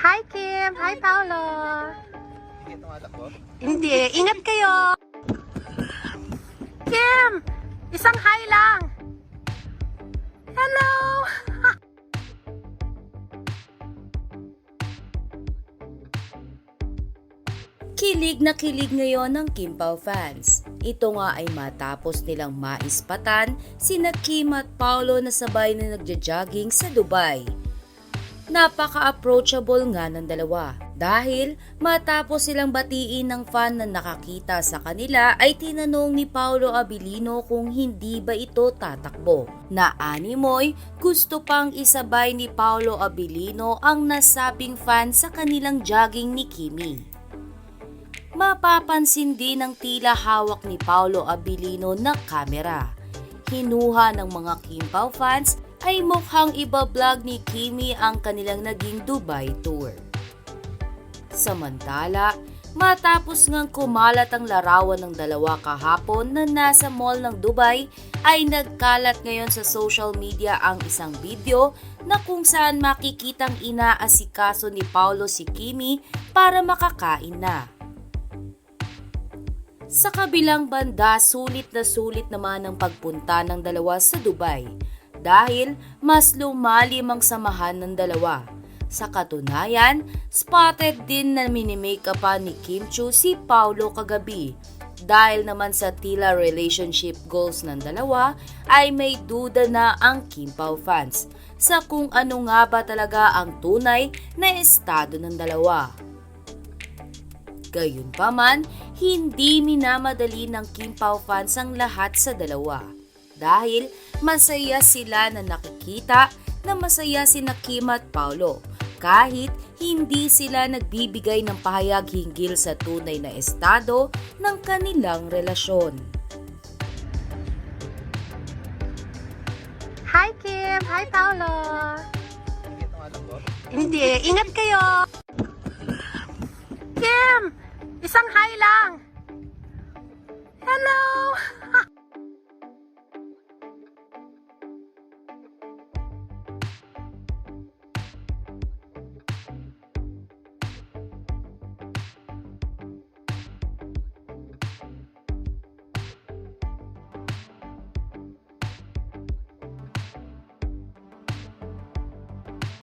Hi, Kim! Hi, Paolo! Hindi tumatakbo? Hindi. Ingat kayo! Kim! Isang hi lang! Hello! Kilig na kilig ngayon ng Kim Pao fans. Ito nga ay matapos nilang maispatan sina Kim at Paolo na sabay na nagja-jogging sa Dubai. Napaka-approachable nga ng dalawa dahil matapos silang batiin ng fan na nakakita sa kanila ay tinanong ni Paolo Abilino kung hindi ba ito tatakbo. Na animoy, gusto pang isabay ni Paolo Abilino ang nasabing fan sa kanilang jogging ni Kimi. Mapapansin din ang tila hawak ni Paolo Abilino na kamera. Hinuha ng mga Kim Pao fans ay mukhang iba-vlog ni Kimi ang kanilang naging Dubai tour. Samantala, matapos ngang kumalat ang larawan ng dalawa kahapon na nasa mall ng Dubai, ay nagkalat ngayon sa social media ang isang video na kung saan makikitang inaasikaso ni Paolo si Kimi para makakain na. Sa kabilang banda, sulit naman ang pagpunta ng dalawa sa Dubai dahil mas lumalim ang samahan ng dalawa. Sa katunayan, spotted din na mini-makeupan ni Kim Chiu si Paolo kagabi. Dahil naman sa tila relationship goals ng dalawa ay may duda na ang Kim Pao fans sa kung ano nga ba talaga ang tunay na estado ng dalawa. Gayunpaman, hindi minamadali ng Kim Pao fans ang lahat sa dalawa dahil masaya sila na nakikita na masaya sina Kim at Paolo kahit hindi sila nagbibigay ng pahayag hinggil sa tunay na estado ng kanilang relasyon. Hi, Kim! Hi, Paolo! Hindi tumatakbo? Hindi. Ingat kayo! Kim! Isang hi lang!